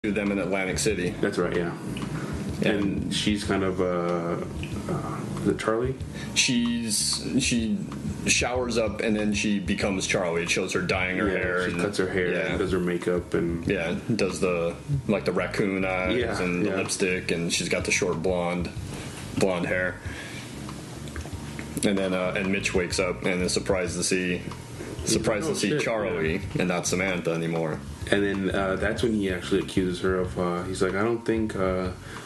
to them in Atlantic City. That's right, yeah. And she's kind of is it Charlie? She showers up and then she becomes Charlie. It shows her dyeing her hair. She cuts her hair and does her makeup and does the raccoon eyes and the lipstick, and she's got the short blonde hair. And then and Mitch wakes up and is surprised to see Charlie and not Samantha anymore. And then that's when he actually accuses her of, he's like, I don't think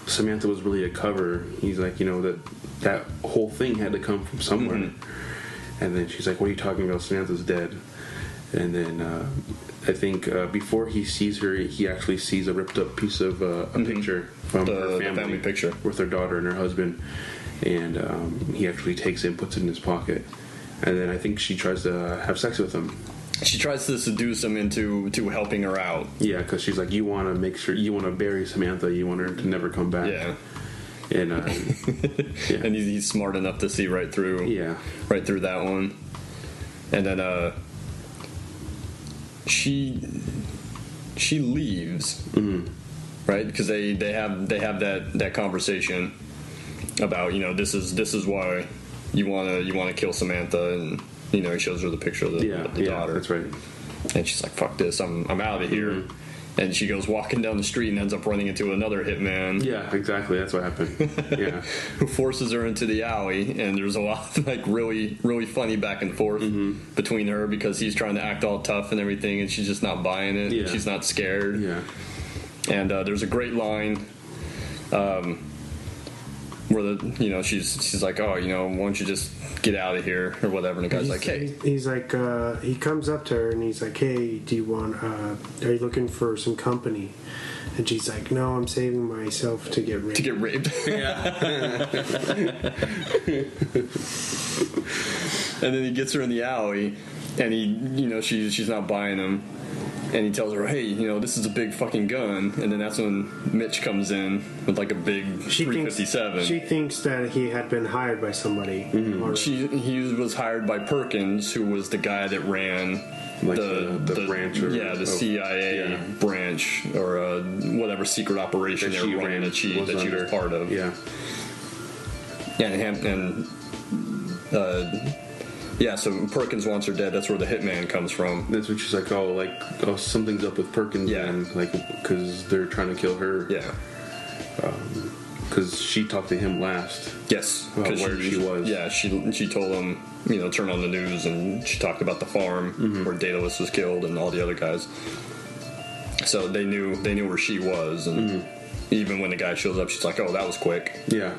Samantha was really a cover. He's like, that whole thing had to come from somewhere. Mm-hmm. And then she's like, what are you talking about? Samantha's dead. And then I think before he sees her, he actually sees a ripped up piece of a picture from her family picture with her daughter and her husband. And he actually takes it and puts it in his pocket. And then I think she tries to have sex with him. She tries to seduce him into helping her out. Yeah, because she's like, you want to make sure, you want to bury Samantha, you want her to never come back. Yeah. And and he's smart enough to see right through that one. And then she leaves, right? Because they have that conversation about, this is why you want to kill Samantha, and he shows her the picture of the daughter. That's right. And she's like, fuck this, I'm out of here. Mm-hmm. And she goes walking down the street and ends up running into another hitman. Yeah, exactly. That's what happened. Yeah. Who forces her into the alley, and there's a lot of really, really funny back and forth between her, because he's trying to act all tough and everything, and she's just not buying it. Yeah. She's not scared. Yeah. And there's a great line where she's like, oh, why don't you just get out of here or whatever, and the guy's like, hey. He's like, he comes up to her and he's like, hey, do you want, are you looking for some company? And she's like, no, I'm saving myself to get raped. To get raped. Yeah. And then he gets her in the alley, and he, she's not buying him. And he tells her, hey, this is a big fucking gun. And then that's when Mitch comes in with like a big 357. She thinks that he had been hired by somebody. Mm-hmm. He was hired by Perkins, who was the guy that ran the branch. The CIA branch, or whatever secret operation they were running that she was part of. Yeah. Yeah, so Perkins wants her dead. That's where the hitman comes from. That's when she's like, oh, something's up with Perkins. Yeah. And, because they're trying to kill her. Yeah. Because she talked to him last. Yes. About where she was. Yeah, she told him, turn on the news, and she talked about the farm where Daedalus was killed and all the other guys. So they knew where she was, and even when the guy shows up, she's like, oh, that was quick. Yeah.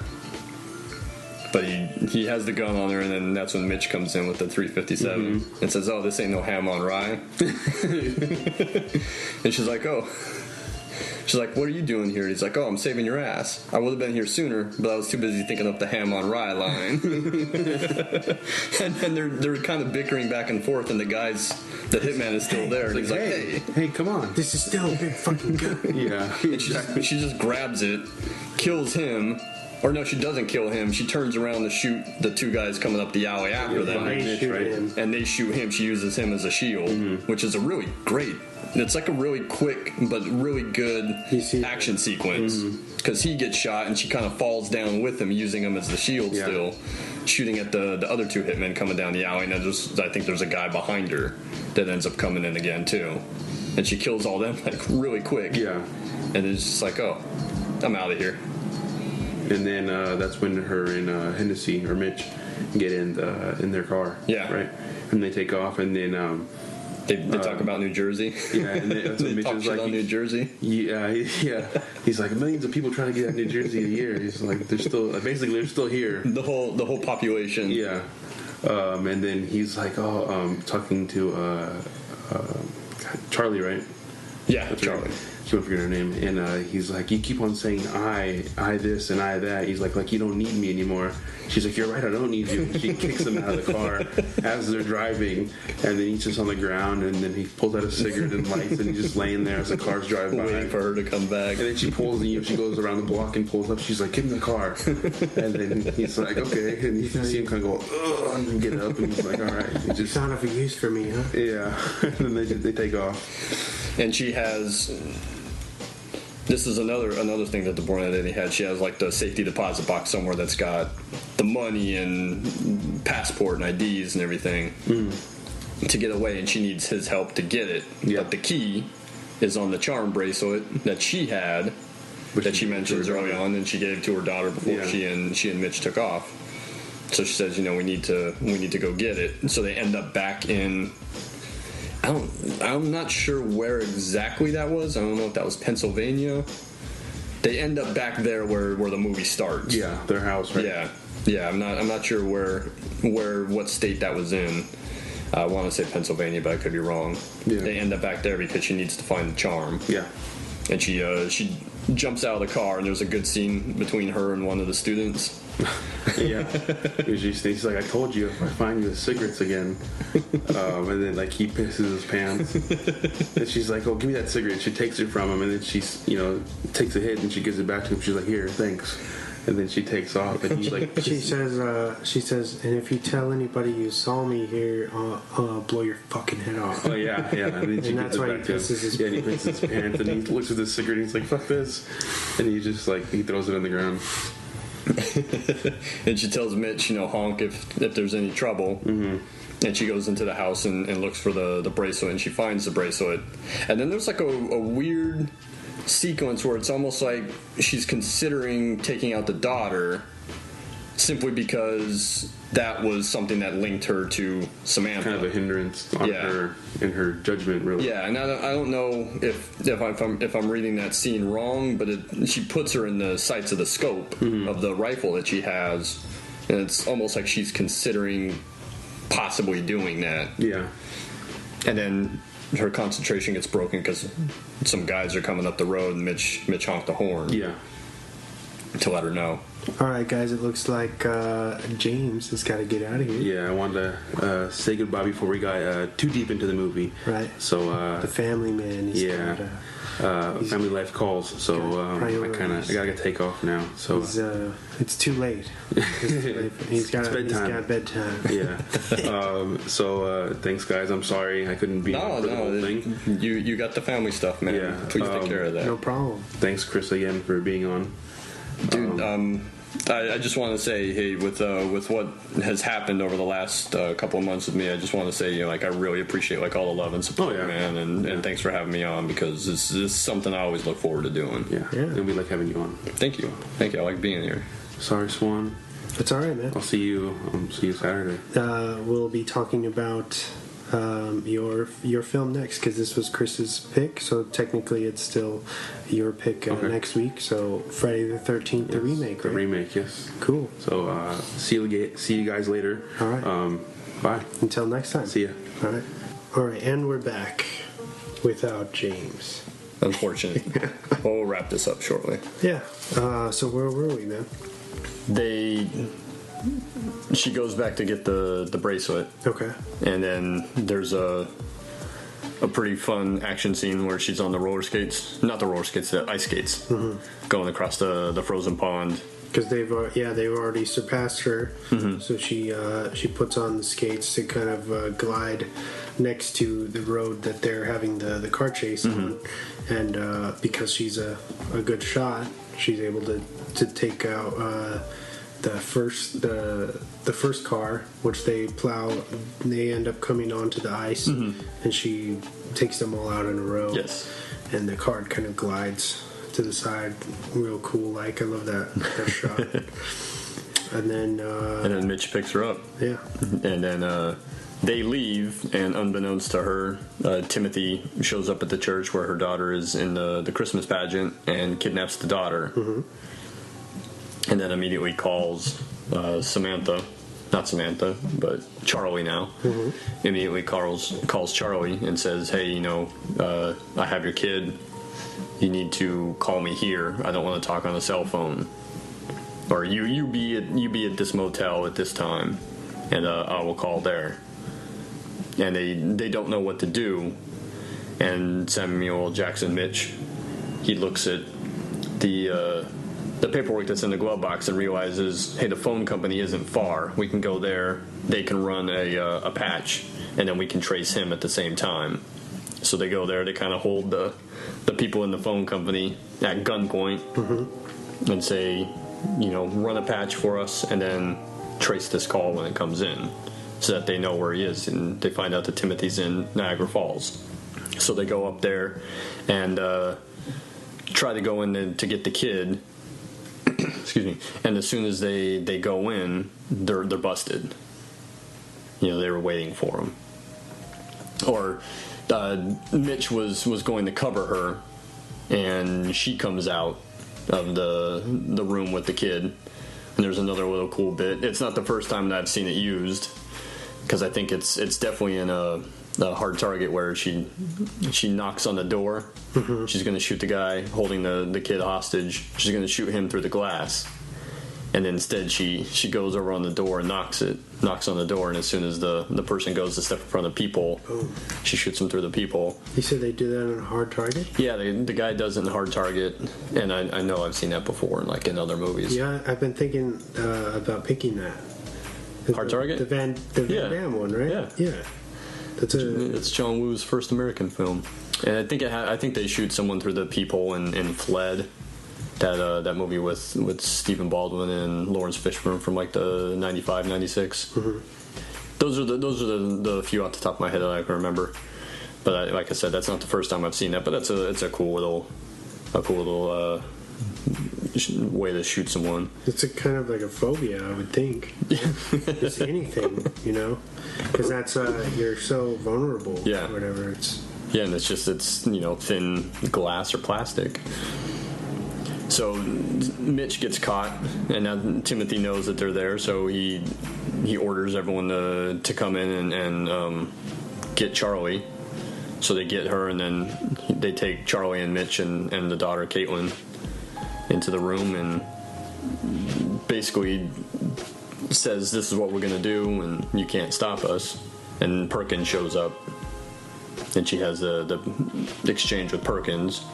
But he has the gun on her, and then that's when Mitch comes in with the 357 and says, oh, this ain't no ham on rye. And she's like, oh. She's like, what are you doing here? And he's like, oh, I'm saving your ass. I would have been here sooner, but I was too busy thinking up the ham on rye line. And then they're kind of bickering back and forth, and the hitman is still there. And he's like, hey, come on. This is still a big fucking gun. Yeah. And she just grabs it, kills him. Or no, she doesn't kill him. She turns around to shoot the two guys coming up the alley after them. And they shoot him. She uses him as a shield, which is a really great... It's like a really quick but really good action sequence. Because he gets shot and she kind of falls down with him, using him as the shield still, shooting at the other two hitmen coming down the alley. And I think there's a guy behind her that ends up coming in again, too. And she kills all them really quick. Yeah. And it's just like, oh, I'm out of here. And then that's when her and Hennessy or Mitch get in their car. Yeah. Right. And they take off, and then they talk about New Jersey. Yeah, and that's when Mitch talk is shit like, on New Jersey. Yeah. He's like, millions of people trying to get out of New Jersey a year. He's like, they're still here. The whole population. Yeah. And then he's like, talking to Charlie, right? Yeah, that's Charlie. Right. She won't forget her name. And he's like, you keep on saying I this and I that. He's like you don't need me anymore. She's like, you're right, I don't need you. And she kicks him out of the car as they're driving, and then he's just on the ground, and then he pulls out a cigarette and lights, and he's just laying there as the cars drive by. Waiting for her to come back. And then she pulls, and she goes around the block and pulls up. She's like, give him the car. And then he's like, okay. And you see him kind of go, ugh, and get up, and he's like, all right. It's not of a use for me, huh? Yeah. And then they take off. And she has... this is another thing that the Born Identity had. She has like the safety deposit box somewhere that's got the money and passport and IDs and everything to get away, and she needs his help to get it. Yeah. But the key is on the charm bracelet that she had, that she mentions early on, and she gave to her daughter before she and Mitch took off. So she says, we need to go get it. And so they end up back in. I'm not sure where exactly that was. I don't know if that was Pennsylvania. They end up back there where the movie starts. Yeah, their house, right? Yeah. I'm not sure what state that was in. I want to say Pennsylvania, but I could be wrong. Yeah. They end up back there because she needs to find the charm. Yeah. And she jumps out of the car, and there's a good scene between her and one of the students. Yeah. She's like, I told you if I find you the cigarettes again. And then like he pisses his pants. And she's like, oh, give me that cigarette. She takes it from him, and then she's takes a hit and she gives it back to him. She's like, here, thanks. And then she takes off, and he's like, she says, and if you tell anybody you saw me here, I'll blow your fucking head off. Oh yeah. And then she that's why he pisses his pants. Yeah, and he pisses his pants, and he looks at the cigarette, and he's like, fuck this, and he just like he throws it on the ground. And she tells Mitch, honk if there's any trouble. Mm-hmm. And she goes into the house and looks for the bracelet, and she finds the bracelet. And then there's like a weird sequence where it's almost like she's considering taking out the daughter simply because that was something that linked her to Samantha. Kind of a hindrance on her in her judgment, really. Yeah, and I don't know if I'm reading that scene wrong, but she puts her in the sights of the scope of the rifle that she has, and it's almost like she's considering possibly doing that. Yeah. And then her concentration gets broken because some guys are coming up the road, and Mitch honked the horn. Yeah. To let her know. All right, guys, it looks like James has got to get out of here. Yeah, I wanted to say goodbye before we got too deep into the movie. Right. So the family man. Family life calls. So I gotta take off now. So it's too late. He's got bedtime. Yeah. So thanks, guys. I'm sorry I couldn't be on for the whole thing. You got the family stuff, man. Yeah. Please take care of that. No problem. Thanks, Chris, again for being on. Dude, I just want to say, hey, with what has happened over the last couple of months with me, I just want to say, I really appreciate all the love and support, man, and thanks for having me on, because this is something I always look forward to doing. Yeah. And we like having you on. Thank you. I like being here. Sorry, Swan. It's all right, man. I'll see you Saturday. We'll be talking about your film next, because this was Chris's pick, so technically it's still your pick next week. So Friday the 13th, the remake, right? The remake, yes. Cool. So see you guys later. All right. Bye. Until next time. See ya. All right, and we're back without James. Unfortunate. Well, we'll wrap this up shortly. Yeah. So where were we, man? She goes back to get the bracelet. Okay. And then there's a pretty fun action scene where she's on the roller skates. Not the roller skates, the ice skates. Mm-hmm. Going across the frozen pond. Because they've already surpassed her. Mm-hmm. So she puts on the skates to kind of glide next to the road that they're having the car chase on. And because she's a good shot, she's able to take out the first car, which they plow. They end up coming onto the ice, and she takes them all out in a row. Yes. And the car kind of glides to the side, real cool. I love that shot. And then Mitch picks her up. Yeah. And then they leave, and unbeknownst to her, Timothy shows up at the church where her daughter is in the Christmas pageant and kidnaps the daughter. Mm-hmm. And then immediately calls Samantha, not Samantha, but Charlie now. Mm-hmm. Immediately calls Charlie and says, "Hey, I have your kid. You need to call me here. I don't want to talk on the cell phone. Or you be at this motel at this time, and I will call there." And they don't know what to do. And Samuel Jackson Mitch, he looks at the paperwork that's in the glove box and realizes, hey, the phone company isn't far. We can go there. They can run a patch, and then we can trace him at the same time. So they go there. They kind of hold the people in the phone company at gunpoint and say, run a patch for us and then trace this call when it comes in so that they know where he is. And they find out that Timothy's in Niagara Falls. So they go up there and try to go in to get the kid. Excuse me. And as soon as they go in, they're busted. They were waiting for him. Or Mitch was going to cover her, and she comes out of the room with the kid. And there's another little cool bit. It's not the first time that I've seen it used, because I think it's definitely in a Hard Target where she knocks on the door. She's going to shoot the guy holding the kid hostage. She's going to shoot him through the glass. And instead she goes over on the door and knocks on the door, and as soon as the person goes to step in front of people, she shoots him through the people. You said they do that in a Hard Target? Yeah, the guy does it in Hard Target, and I know I've seen that before in other movies. Yeah, I've been thinking about picking that. Hard Target? The Van Damme one, right? Yeah. It's John Woo's first American film, and I think they shoot someone through the people in Fled. That movie with Stephen Baldwin and Lawrence Fishburne from like the 95, 96. Those are the few off the top of my head that I can remember. But like I said, that's not the first time I've seen that. But it's a cool little way to shoot someone. It's a kind of like a phobia, I would think. Just anything, because that's you're so vulnerable. Yeah. Or whatever. And it's thin glass or plastic. So Mitch gets caught, and now Timothy knows that they're there, so he orders everyone to come in and get Charlie. So they get her, and then they take Charlie and Mitch and the daughter Caitlin into the room, and basically says, this is what we're going to do, and you can't stop us. And Perkins shows up, and she has the exchange with Perkins.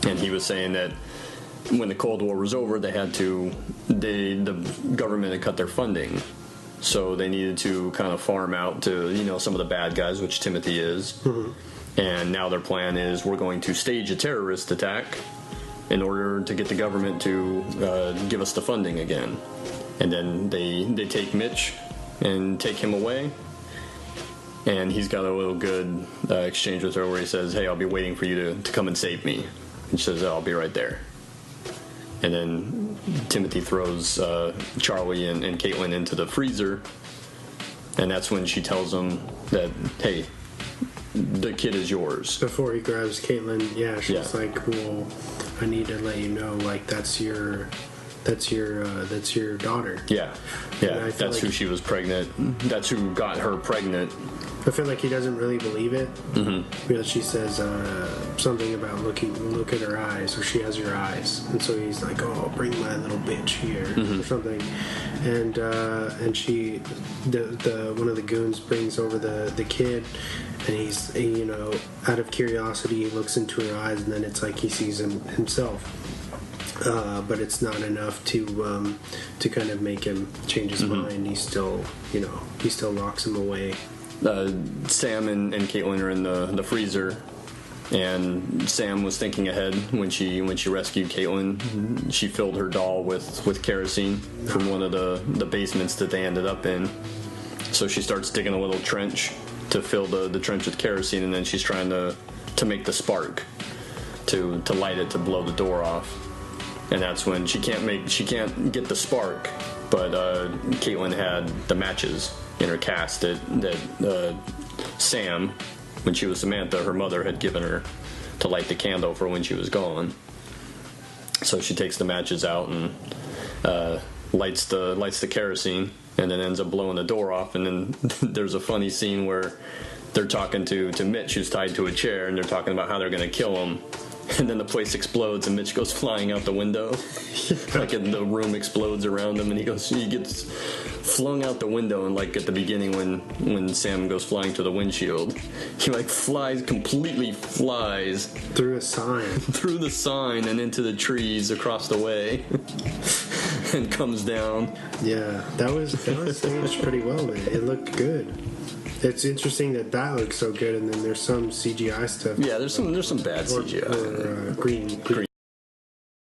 And he was saying that when the Cold War was over, the government had cut their funding. So they needed to kind of farm out to, some of the bad guys, which Timothy is. And now their plan is, we're going to stage a terrorist attack in order to get the government to give us the funding again. And then they take Mitch and take him away. And he's got a little good exchange with her where he says, hey, I'll be waiting for you to come and save me. And she says, I'll be right there. And then Timothy throws Charlie and Caitlin into the freezer. And that's when she tells him that, hey, the kid is yours. Before he grabs Caitlin, she's like, well, I need to let you know, like, that's your daughter. Yeah. That's who she was pregnant. That's who got her pregnant. I feel like he doesn't really believe it. Because she says something about look at her eyes, or she has your eyes, and so he's like, oh, bring my little bitch here, or something. And she, one of the goons brings over the kid, and he's out of curiosity, he looks into her eyes, and then it's like he sees himself. But it's not enough to kind of make him change his mind. He still locks him away. Sam and Caitlin are in the freezer, and Sam was thinking ahead when she rescued Caitlin. She filled her doll with kerosene from one of the basements that they ended up in. So she starts digging a little trench to fill the trench with kerosene, and then she's trying to make the spark to light it to blow the door off. And that's when she can't get the spark, but Caitlin had the matches in her cast that Sam, when she was Samantha, her mother had given her to light the candle for when she was gone. So she takes the matches out and lights the kerosene, and then ends up blowing the door off. And then there's a funny scene where they're talking to Mitch, who's tied to a chair, and they're talking about how they're going to kill him. And then the place explodes, and Mitch goes flying out the window. Like the room explodes around him, and he gets flung out the window. And like at the beginning, when Sam goes flying to the windshield, he like completely flies through the sign and into the trees across the way, and comes down. Yeah, that was staged pretty well, man. It looked good. It's interesting that looks so good, and then there's some CGI stuff. Yeah, there's some bad CGI. Or green